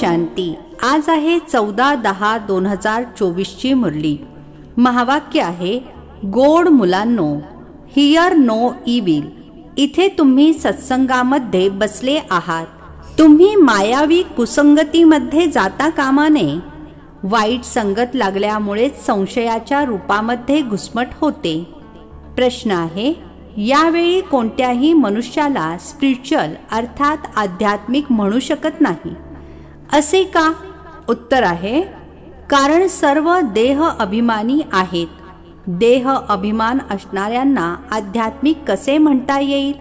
शांती. आज आहे 14/10/2024 ची मुरली. महावाक्य आहे, गोड मुलांनो, हियर नो इविल. इथे तुम्ही सत्संगामध्ये बसले आहात. तुम्ही मायावी कुसंगतीमध्ये जाता कामा नये. वाईट संगत लागल्यामुळेच संशयाच्या रूपामध्ये घुसमट होते. प्रश्न आहे, यावेळी कोणत्याही मनुष्याला स्पिरिच्युअल अर्थात आध्यात्मिक म्हणू शकत नाही, असे का? उत्तर आहे, कारण सर्व देह अभिमानी आहेत. देह अभिमान असणाऱ्यांना आध्यात्मिक कसे म्हणता येईल?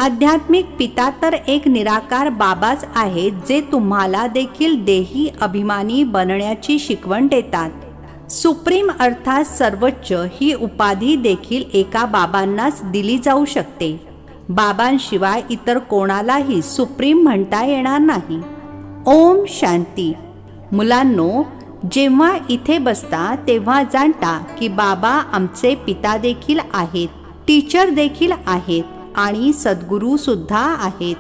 आध्यात्मिक पिता तर एक निराकार बाबाच आहेत, जे तुम्हाला देखील देही अभिमानी बनण्याची शिकवण देतात. सुप्रीम अर्थात सर्वोच्च ही उपाधी देखील एका बाबांनाच दिली जाऊ शकते. बाबांशिवाय इतर कोणालाही सुप्रीम म्हणता येणार नाही. ओम शांती. मुलांनो, जेव्हा इथे बसता तेव्हा जाणता की बाबा आमचे पिता देखील आहेत, टीचर देखील आहेत आणि सद्गुरू सुद्धा आहेत.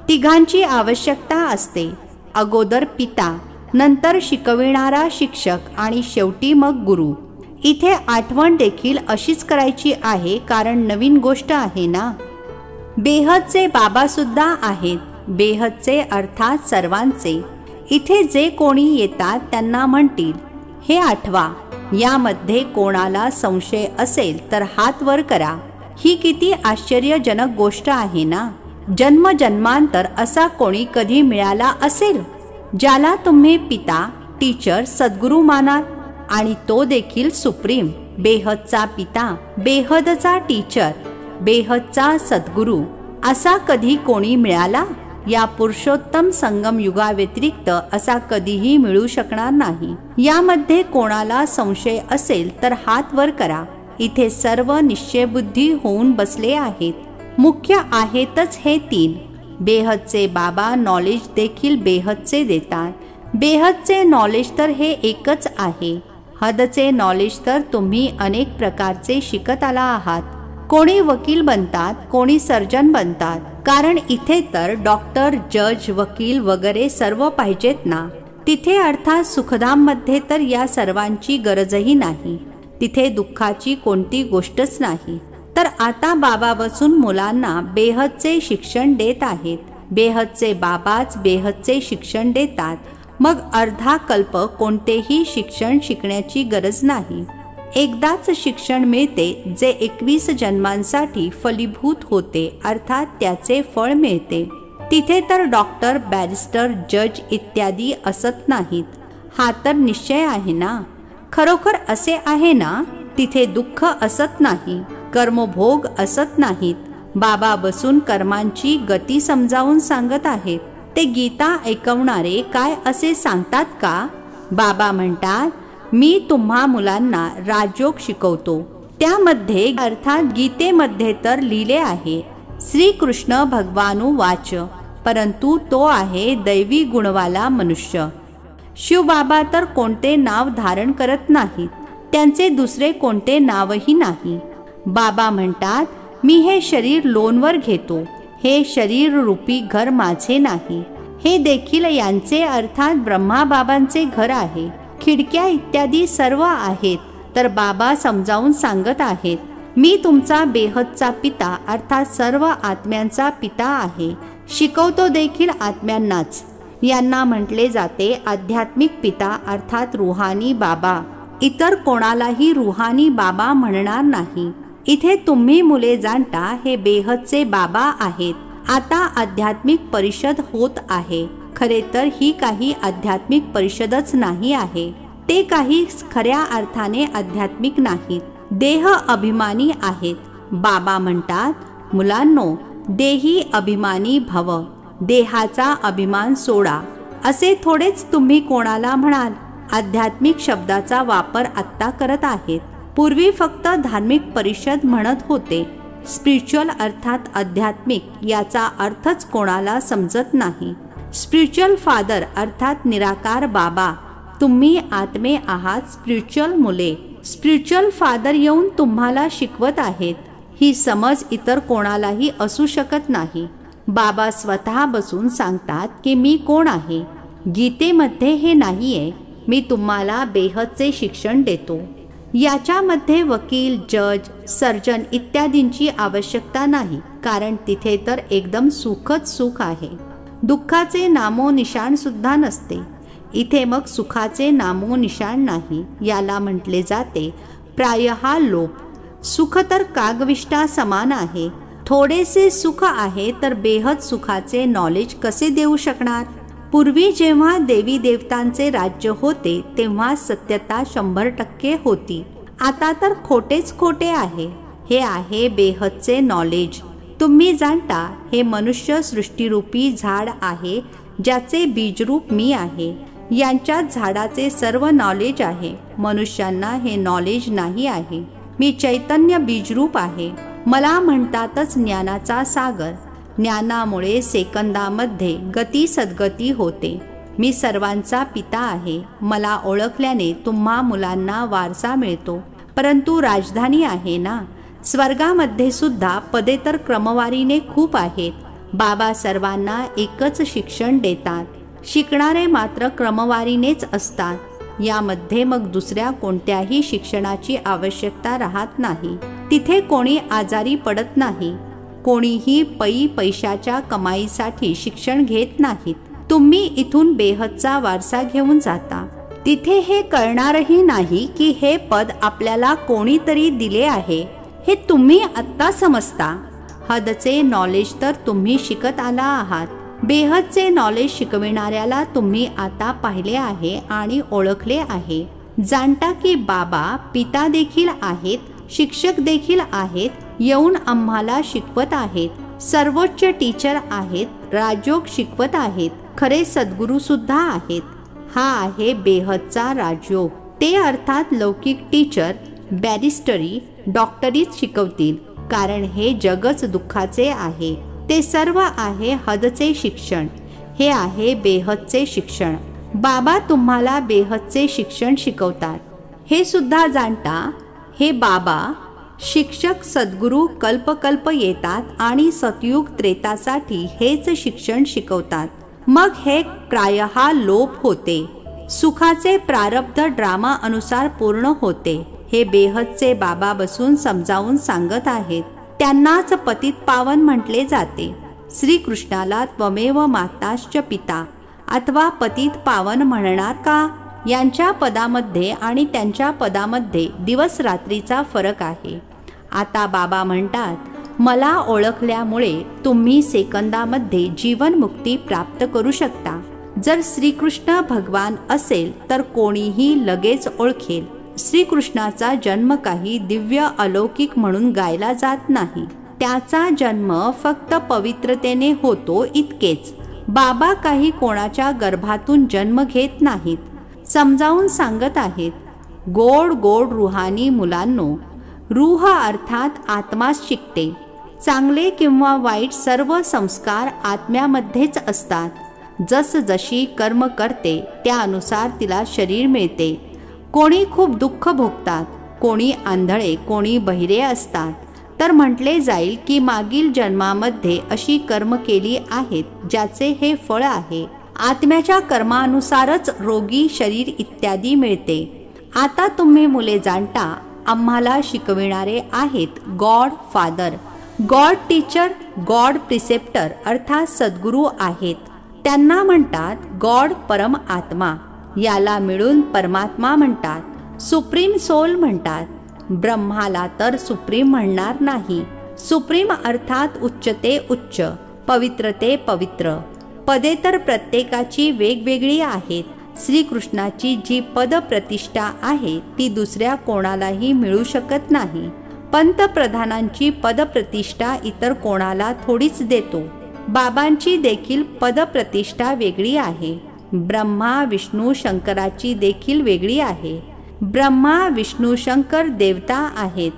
तिघांची आवश्यकता असते. अगोदर पिता, नंतर शिकविणारा शिक्षक आणि शेवटी मग गुरु. इथे आठवण देखील अशीच करायची आहे, कारण नवीन गोष्ट आहे ना. बेहदचे बाबा सुद्धा आहेत. बेहदचे अर्थात सर्वांचे. इथे जे कोणी येतात त्यांना म्हणतील, हे आठवा. यामध्ये कोणाला संशय असेल तर हात वर करा. ही किती आश्चर्यजनक गोष्ट आहे ना. जन्मजन्मांतर असा कोणी कधी मिळाला असेल ज्याला तुम्ही पिता, टीचर, सद्गुरू मानाल, आणि तो देखील सुप्रीम. बेहदचा पिता, बेहदचा टीचर, बेहदचा सद्गुरू असा कधी कोणी मिळाला? या पुरुषोत्तम संगम युगाव्यतिरिक्त असा कधीही मिळू शकणार नाही. यामध्ये कोणाला संशय असेल तर हात वर करा. इथे सर्व निश्चयबुद्धी होऊन बसले आहेत. मुख्य आहेतच हे तीन. बेहदचे बाबा नॉलेज देखील बेहदचे देतात. बेहदचे नॉलेज तर हे एकच आहे. हदचे नॉलेज तर तुम्ही अनेक प्रकारचे शिकत आला आहात. कोणी वकील बनतात, कोणी सर्जन बनतात, कारण इथे तर डॉक्टर, जज, वकील वगैरे सर्व पाहिजेत ना. तिथे अर्थात सुखधाम मध्ये तर या सर्वांची गरजही नाही. तिथे दुःखाची कोणती गोष्टच नाही. तर आता बाबा बसून मुलांना बेहदचे शिक्षण देत आहेत. बेहदचे बाबाच बेहदचे शिक्षण देतात. मग अर्धा कल्प कोणतेही शिक्षण शिकण्याची गरज नाही. एकदाच शिक्षण मिळते, जे 21 जन्मांसाठी फलीभूत होते, अर्थात त्याचे फळ मिळते. तिथे तर डॉक्टर, बॅरिस्टर, जज इत्यादी असत नाहीत. हा तर निश्चय आहे ना. खरोखर असे आहे ना. तिथे दुःख असत नाही, कर्मभोग असत नाहीत. बाबा बसून कर्मांची गती समजावून सांगत आहेत. ते गीता ऐकवणारे काय असे सांगतात का? बाबा म्हणतात, मी तुम्हा मुलांना राजयोग शिकवतो. त्यामध्ये अर्थात गीतेमध्ये तर लिहिले आहे, श्रीकृष्ण भगवानु वाच, परंतु तो आहे दैवी गुणवाला मनुष्य. शिवबाबा तर कोणते नाव धारण करत नाहीत. त्यांचे दुसरे कोणते नावही नाही. बाबा म्हणतात, मी हे शरीर लोनवर घेतो. हे शरीर रूपी घर माझे नाही. हे देखील यांचे अर्थात ब्रह्मा बाबांचे घर आहे. खिडक्या इत्यादी सर्व आहेत. तर बाबा समजावून सांगत आहेत, मी तुमचा बेहदचा पिता अर्थात सर्व आत्म्यांचा पिता आहे. शिकवतो देखील आत्म्यांनाच. यांना म्हटले जाते आध्यात्मिक पिता अर्थात रुहानी बाबा. इतर कोणालाही रुहानी बाबा म्हणणार नाही. इथे तुम्ही मुले जाणता हे बेहदचे बाबा आहेत. आता आध्यात्मिक परिषद होत आहे. खरे तर ही काही आध्यात्मिक परिषदच नाही आहे. ते काही खऱ्या अर्थाने आध्यात्मिक नाहीत. देह अभिमानी आहेत. बाबा म्हणतात, मुलांनो, देही अभिमानी भव. देहाचा अभिमान सोडा. असे थोडेच तुम्ही कोणाला म्हणाल. आध्यात्मिक शब्दाचा वापर आत्ता करत आहेत. पूर्वी फक्त धार्मिक परिषद म्हणत होते. स्पिरिच्युअल अर्थात आध्यात्मिक याचा अर्थच कोणाला समजत नाही. स्पिरिच्युअल फादर अर्थात निराकार बाबा. तुम्ही आत्मे आहात, स्पिरिच्युअल मुले. स्पिरिच्युअल फादर येऊन तुम्हाला शिकवत आहेत. ही समज इतर कोणालाही असू शकत नाही. बाबा स्वतः बसून सांगतात की मी कोण आहे. गीतेमध्ये हे नाहीये. मी तुम्हाला बेहदचे शिक्षण देतो. याच्यामध्ये वकील, जज, सर्जन इत्यादींची आवश्यकता नाही, कारण तिथे तर एकदम सुखच सुख आहे. दुःखाचे नामोनिशाण सुद्धा नसते. इथे मग सुखाचे नामोनिशाण नाही. याला म्हटले जाते प्रायः लोप. सुख तर कागविष्टा समान आहे. थोडेसे सुख आहे तर बेहद सुखाचे नॉलेज कसे देऊ शकणार? पूर्वी जेव्हा देवी देवतांचे राज्य होते तेव्हा सत्यता 100% होती. आता तर खोटेच खोटे आहे. हे आहे बेहदचे नॉलेज. तुम्ही जाणता हे मनुष्य सृष्टीरूपी झाड आहे, ज्याचे बीजरूप मी आहे. यांच्यात झाडाचे सर्व नॉलेज आहे. मनुष्यांना हे नॉलेज नाही आहे. मी चैतन्य बीजरूप आहे. मला म्हणतातच ज्ञानाचा सागर. ज्ञानामुळे सेकंदामध्ये गती सद्गती होते. मी सर्वांचा पिता आहे. मला ओळखल्याने तुम्हा मुलांना वारसा मिळतो. परंतु राजधानी आहे ना. स्वर्गामध्ये सुद्धा पदे तर क्रमवारीने खूप आहेत. बाबा सर्वांना एकच शिक्षण देतात. शिकणारे मात्र क्रमवारीनेच असतात. यामध्ये मग दुसऱ्या कोणत्याही शिक्षणाची आवश्यकता राहत नाही. तिथे कोणी आजारी पडत नाही. कोणीही पैशाच्या कमाईसाठी शिक्षण घेत नाहीत. तुम्ही इथून बेहदचा वारसा घेऊन जाता. तिथे हे कळणारही नाही की हे पद आपल्याला कोणीतरी दिले आहे. हे तुम्ही आत्ता समजता. हदचे नॉलेज तर तुम्ही शिकत आला आहात. बेहदचे नॉलेज शिकविणाऱ्याला तुम्ही आता पाहिले आहे आणि ओळखले आहे. जाणता की बाबा पिता देखील आहेत, शिक्षक देखील आहेत. येऊन आम्हाला शिकवत आहेत. सर्वोच्च टीचर आहेत. राजयोग शिकवत आहेत. खरे सद्गुरू सुद्धा आहेत. हा आहे बेहदचा राजयोग. ते अर्थात लौकिक टीचर बॅरिस्टरी, डॉक्टरीच शिकवतील, कारण हे जगच दुःखाचे आहे. ते सर्व आहे हदचे शिक्षण. हे आहे बेहदचे शिक्षण. बाबा तुम्हाला बेहदचे शिक्षण शिकवतात. हे सुद्धा जाणता हे बाबा शिक्षक सद्गुरू कल्पकल्प येतात आणि सतयुग त्रेतासाठी हेच शिक्षण शिकवतात. मग हे प्रायः लोप होते. सुखाचे प्रारब्ध ड्रामा अनुसार पूर्ण होते. हे बेहदचे बाबा बसून समजावून सांगत आहेत. त्यांनाच पतित पावन म्हटले जाते. श्रीकृष्णाला त्वमेव माताश्च पिता अथवा पतित पावन म्हणणार का? यांच्या पदामध्ये आणि त्यांच्या पदामध्ये दिवस रात्रीचा फरक आहे. आता बाबा म्हणतात मला ओळखल्यामुळे तुम्ही सेकंदामध्ये जीवनमुक्ती प्राप्त करू शकता. जर श्रीकृष्ण भगवान असेल तर कोणीही लगेच ओळखेल. श्रीकृष्णाचा जन्म काही दिव्य अलौकिक म्हणून गायला जात नाही. त्याचा जन्म फक्त पवित्रतेने होतो इतकेच. बाबा काही कोणाच्या गर्भातून जन्म घेत नाहीत. समजावून सांगत आहेत. गोड गोड रुहानी मुलांनो, रूह अर्थात आत्माच शिकते. चांगले किंवा वाईट सर्व संस्कार आत्म्यामध्येच असतात. जसजशी कर्म करते त्यानुसार तिला शरीर मिळते. कोणी खूप दुःख भोगतात, कोणी आंधळे, कोणी बहिरे असतात. तर म्हटले जाईल की मागील जन्मामध्ये अशी कर्म केली आहेत ज्याचे हे फळ आहे. आत्म्याच्या कर्मानुसारच रोगी शरीर इत्यादी मिळते. आता तुम्ही मुले जाणता आम्हाला शिकविणारे आहेत God father, God teacher, God preceptor अर्थात सद्गुरू आहेत. त्यांना म्हणतात गॉड परम आत्मा. याला मिळून परमात्मा म्हणतात. सुप्रीम सोल म्हणतात. ब्रह्माला तर सुप्रीम म्हणणार नाही. सुप्रीम अर्थात उच्चते उच्च, पवित्रते पवित्र. पदे तर प्रत्येकाची वेगवेगळी आहेत. श्रीकृष्णाची जी पद प्रतिष्ठा आहे ती दुसऱ्या कोणालाही मिळू शकत नाही. पंतप्रधानांची पदप्रतिष्ठा इतर कोणाला थोडीच देतो. बाबांची देखील पदप्रतिष्ठा वेगळी आहे. ब्रह्मा विष्णू शंकराची देखील वेगळी आहे. ब्रह्मा विष्णू शंकर देवता आहेत.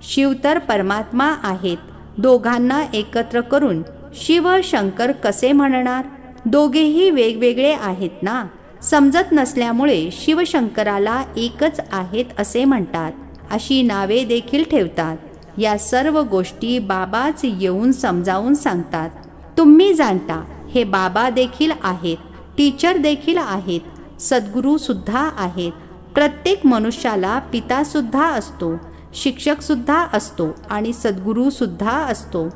शिव तर परमात्मा आहेत. दोघांना एकत्र करून शिव शंकर कसे म्हणणार? दोघेही वेगवेगळे आहेत ना. समजत नसल्यामुळे शिवशंकराला एकच आहेत असे म्हणतात. अशी नावे देखील ठेवतात. या सर्व गोष्टी बाबाच येऊन समजावून सांगतात. तुम्ही जाणता हे बाबा देखील आहेत. टीचर देखील आहेत, सद्गुरू सुद्धा आहेत. प्रत्येक मनुष्याला पिता सुद्धा असतो, शिक्षक सुद्धा असतो आणि सद्गुरू सुद्धा असतो.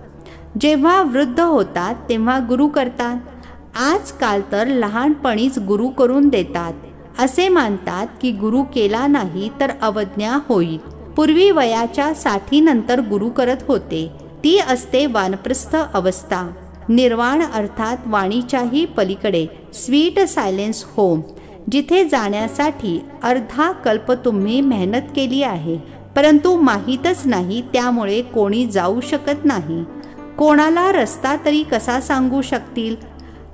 जेव्हा वृद्ध होतात तेव्हा गुरु करतात. आजकाल तर लहानपणीच गुरु करून देतात. असे मानतात की गुरु केला नाही तर अवज्ञा होईल. पूर्वी वयाच्या 60 नंतर गुरु करत होते. ती असते वानप्रस्थ अवस्था. निर्वाण अर्थात वाणीच्याही पलीकडे, स्वीट सायलेन्स होम, जिथे जाण्यासाठी अर्धा कल्प तुम्ही मेहनत केली आहे, परंतु माहीतच नाही, त्यामुळे कोणी जाऊ शकत नाही. कोणाला रस्ता तरी कसा सांगू शकतील?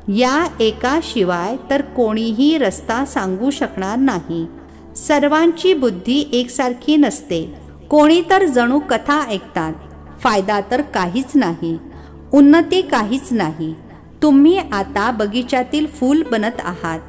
या एकाशिवाय तर कोणीही रस्ता सांगू शकणार नाही. सर्वांची बुद्धी एकसारखी नसते. कोणी तर जणू कथा ऐकतात. फायदा तर काहीच नाही, उन्नती काहीच नाही. तुम्ही आता बगीच्यातील फूल बनत आहात,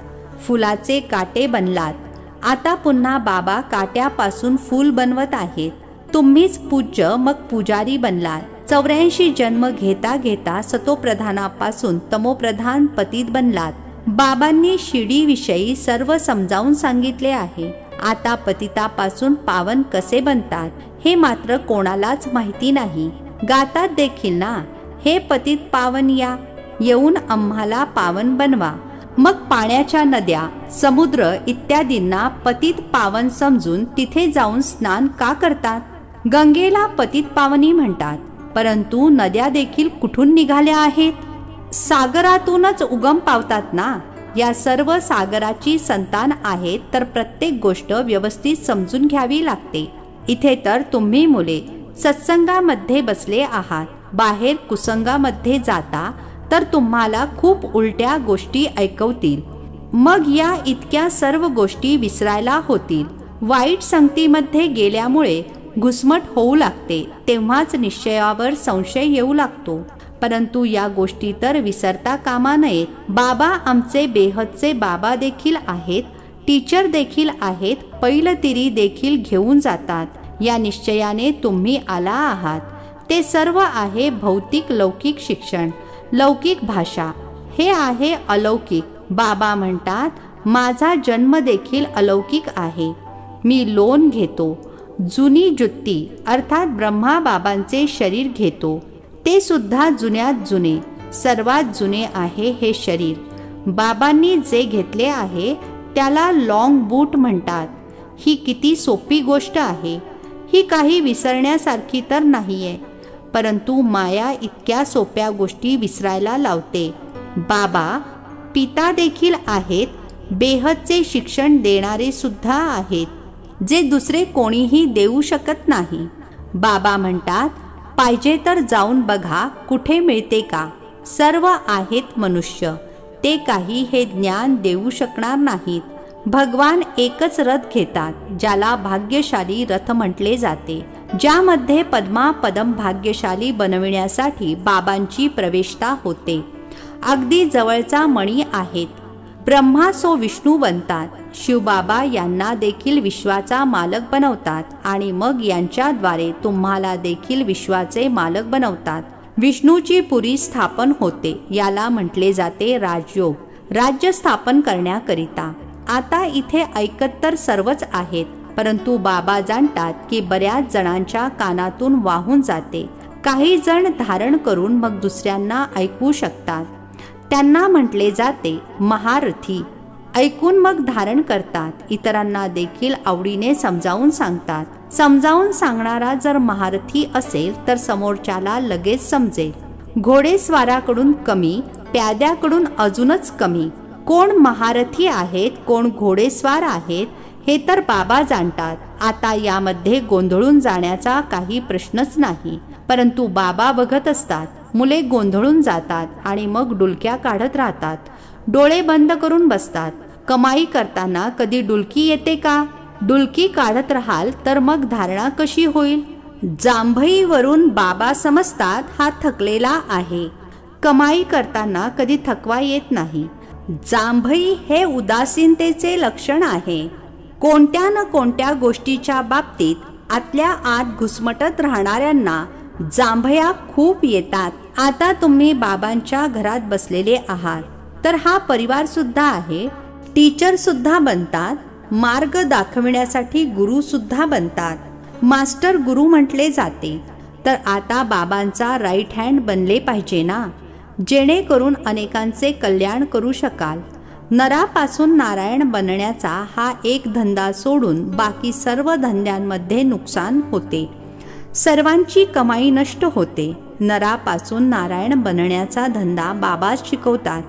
फुलाचे काटे बनलात. आता पुन्हा बाबा काट्यापासून फूल बनवत आहेत. तुम्हीच पूज्य मग पुजारी बनलात. 84 जन्म घेता घेता सतोप्रधानापासून तमोप्रधान पतित बनलात. बाबांनी शिडीविषयी सर्व समजावून सांगितले आहे. आता पतितापासून पावन कसे बनतात हे मात्र कोणालाच माहिती नाही. गातात देखील ना, हे पतित पावन या, येऊन आम्हाला पावन बनवा. मग पाण्याच्या नद्या, समुद्र इत्यादींना पतित पावन समजून तिथे जाऊन स्नान का करतात? गंगेला पतित पावनी म्हणतात, परंतु नद्या देखील कुठून निघाल्या आहेत? सागरातूनच उगम पावतात ना. या सर्व सागराची संतान आहेत, तर प्रत्येक गोष्ट व्यवस्थित समजून घ्यावी लागते. इथे तर तुम्ही मुले सत्संगामध्ये बसले आहात, बाहेर कुसंगामध्ये जाता तर तुम्हाला खूप उलट्या गोष्टी ऐकवतील. मग या इतक्या सर्व गोष्टी विसरायला होतील. वाईट संगतीमध्ये गेल्यामुळे घुसमट होऊ लागते, तेव्हाच निश्चयावर संशय येऊ लागतो. परंतु या गोष्टी तर विसरता कामा नयेत. बाबा आमचे बेहदचे बाबा देखील आहेत, टीचर देखील आहेत, पैलतिरी देखील घेऊन जातात. या निश्चयाने तुम्ही आला आहात. ते सर्व आहे भौतिक लौकिक शिक्षण, लौकिक भाषा. हे आहे अलौकिक. बाबा म्हणतात, माझा जन्म देखील अलौकिक आहे. मी लोन घेतो, जुनी जुत्ती अर्थात ब्रह्मा बाबांचे शरीर घेतो. ते सुद्धा जुन्यात जुने, सर्वात जुने आहे हे शरीर. बाबांनी जे घेतले आहे त्याला लॉंग बूट म्हणतात. ही किती सोपी गोष्ट आहे. ही काही विसरण्यासारखी तर नाहीये, परंतु माया इतक्या सोप्या गोष्टी विसरायला लावते. बाबा पिता देखील आहेत, बेहदचे शिक्षण देणारे सुद्धा आहेत, जे दुसरे कोणीही देऊ शकत नाही. बाबा म्हणतात, पाहिजे तर जाऊन बघा कुठे मिळते का. सर्व आहेत मनुष्य, ते काही हे ज्ञान देऊ शकणार नाहीत. भगवान एकच रथ घेतात, ज्याला भाग्यशाली रथ म्हटले जाते, ज्यामध्ये पद्मापदम भाग्यशाली बनविण्यासाठी बाबांची प्रवेशता होते. अगदी जवळचा मणी आहेत. ब्रह्मा सो विष्णू बनतात. शिवबाबा यांना देखील विश्वाचा मालक बनवतात आणि मग यांच्याद्वारे तुम्हाला देखील विश्वाचे मालक बनवतात. विष्णूची पुरी स्थापन होते. याला म्हटले जाते राजयोग, राज्य स्थापन करण्याकरिता. आता इथे ऐकत तर सर्वच आहेत, परंतु बाबा जाणतात की बऱ्याच जणांच्या कानातून वाहून जाते. काही जण धारण करून मग दुसऱ्यांना ऐकवू शकतात. त्यांना म्हटले जाते महारथी. ऐकून मग धारण करतात. इतरांना देखील आवडीने समजावून सांगतात. समजावून सांगणारा जर महारथी असेल तर समोरच्याला लगेच समजेल. घोडेस्वाराकडून कमी, प्याद्याकडून अजूनच कमी. कोण महारथी आहेत, कोण घोडेस्वार आहेत हे तर बाबा जाणतात. आता यामध्ये गोंधळून जाण्याचा काही प्रश्नच नाही. परंतु बाबा बघत असतात. मुले गोंधळून जातात आणि मग डुलक्या काढत राहतात. डोळे बंद करून बसतात. कमाई करताना कधी डुलकी येते का? डुलकी काढत राहाल तर मग धारणा कशी होईल? जांभईवरून बाबा समजतात हा थकलेला आहे. कमाई करताना कधी थकवा येत नाही. जांभई हे उदासीनतेचे लक्षण आहे. कोणत्या न कोणत्या गोष्टीच्या बाबतीत आतल्या आत घुसमटत राहणाऱ्यांना जांभया खूप येतात. आता तुम्ही बाबांच्या घरात बसलेले आहात. तर हा परिवार सुद्धा आहे. टीचर सुद्धा बनतात, मार्ग दाखविण्यासाठी गुरु सुद्धा बनतात. मास्टर गुरु म्हटले जाते. तर आता बाबांचा राईट हँड बनले पाहिजे ना, जेणेकरून अनेकांचे कल्याण करू शकाल. नरापासून नारायण बनण्याचा हा एक धंदा सोडून बाकी सर्व धंद्यांमध्ये नुकसान होते. सर्वांची कमाई नष्ट होते. नरापासून नारायण बनण्याचा धंदा बाबाच शिकवतात.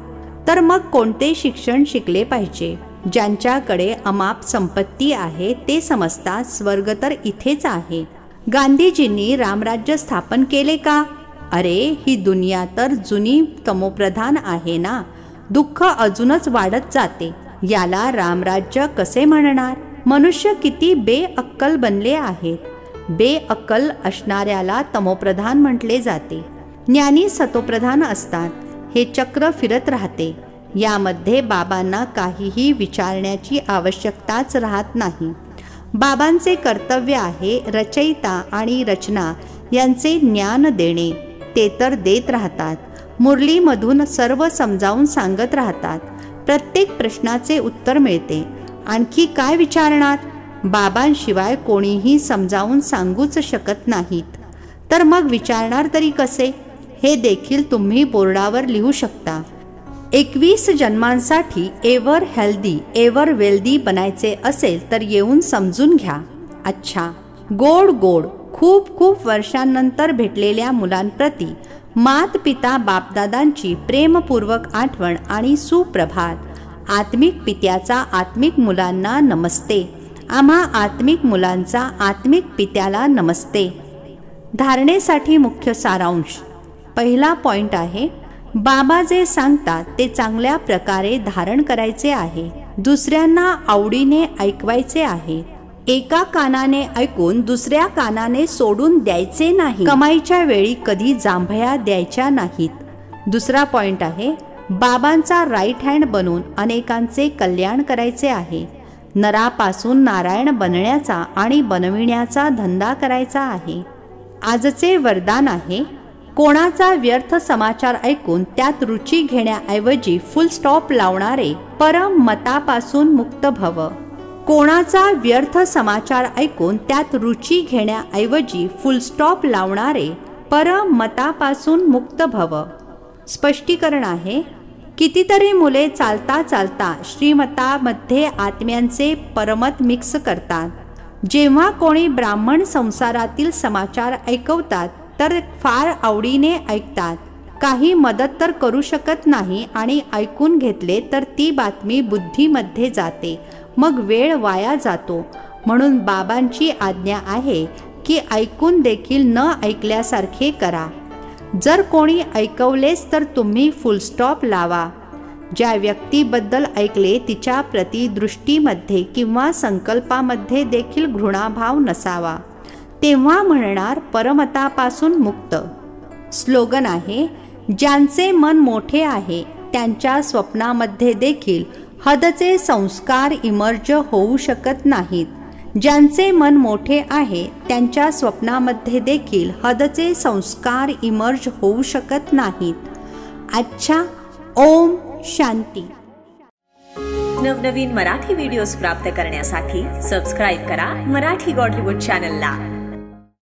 तर मग कोणते शिक्षण शिकले पाहिजे? ज्यांच्याकडे अमाप संपत्ती आहे ते समजतात स्वर्ग तर इथेच आहे. गांधीजींनी रामराज्य स्थापन केले का? अरे, ही दुनिया तर जुनी तमोप्रधान आहे ना, दुःख अजूनच वाढत जाते. याला रामराज्य कसे म्हणणार? मनुष्य किती बेअक्कल बनले आहेत. बेअक्कल असणाऱ्याला तमोप्रधान म्हटले जाते. ज्ञानी सतोप्रधान असतात. हे चक्र फिरत राहते. यामध्ये बाबांना काहीही विचारण्याची आवश्यकताच राहत नाही. बाबांचे कर्तव्य आहे रचयिता आणि रचना यांचे ज्ञान देणे. ते तर देत राहतात. मुरलीमधून सर्व समजावून सांगत राहतात. प्रत्येक प्रश्नाचे उत्तर मिळते. आणखी काय विचारणार? बाबांशिवाय कोणीही समजावून सांगूच शकत नाहीत. तर मग विचारणार तरी कसे? हे देखील तुम्ही बोर्डावर लिहू शकता. 21 जन्मांसाठी एव्हर हेल्दी एव्हर वेल्दी बनायचे असेल तर येऊन समजून घ्या. अच्छा, गोड गोड खूप खूप वर्षांनंतर भेटलेल्या मुलांप्रती मात पिता बापदादांची प्रेमपूर्वक आठवण आणि सुप्रभात. आत्मिक पित्याचा आत्मिक मुलांना नमस्ते. आम्हा आत्मिक मुलांचा आत्मिक पित्याला नमस्ते. धारणेसाठी मुख्य सारांश. पहिला पॉइंट आहे, बाबा जे सांगतात ते चांगल्या प्रकारे धारण करायचे आहे. दुसऱ्यांना आवडीने ऐकवायचे आहे. एका कानाने ऐकून दुसऱ्या कानाने सोडून द्यायचे नाही. कमाईच्या वेळी कधी जांभया द्यायच्या नाहीत. दुसरा पॉइंट आहे, बाबांचा राईट हँड बनून अनेकांचे कल्याण करायचे आहे. नरापासून नारायण बनण्याचा आणि बनविण्याचा धंदा करायचा आहे. आजचे वरदान आहे, कोणाचा व्यर्थ समाचार ऐकून त्यात रुची घेण्याऐवजी फुल स्टॉप लावणारे परम मतापासून मुक्त भव. कोणाचा व्यर्थ समाचार ऐकून त्यात रुची घेण्याऐवजी फुल स्टॉप लावणारे परम मतापासून मुक्त भव. स्पष्टीकरण आहे, कितीतरी मुले चालता चालता श्रीमतामध्ये आत्म्यांचे परमत मिक्स करतात. जेव्हा कोणी ब्राह्मण संसारातील समाचार ऐकवतात तर फार आवडीने ऐकतात. काही मदत तर करू शकत नाही आणि ऐकून घेतले तर ती बातमी बुद्धीमध्ये जाते. मग वेळ वाया जातो. म्हणून बाबांची आज्ञा आहे की ऐकून देखील न ऐकल्यासारखे करा. जर कोणी ऐकवलेच तर तुम्ही फुल स्टॉप लावा. ज्या व्यक्तीबद्दल ऐकले तिच्या प्रति दृष्टीमध्ये किंवा संकल्पामध्ये देखील घृणाभाव नसावा. तेव्हा म्हणणार परमतापासून मुक्त. स्लोगन आहे, ज्यांचे मन मोठे आहे त्यांच्या स्वप्नामध्ये देखील हदचे संस्कार इमर्ज होऊ शकत नाहीत. ज्यांचे मन मोठे आहे त्यांच्या स्वप्नामध्ये देखील हदचे संस्कार इमर्ज होऊ शकत नाहीत. अच्छा, ओम शांती. नवनवीन मराठी व्हिडिओज प्राप्त करण्यासाठी सबस्क्राईब करा मराठी गॉड रिपोर्ट चॅनलला.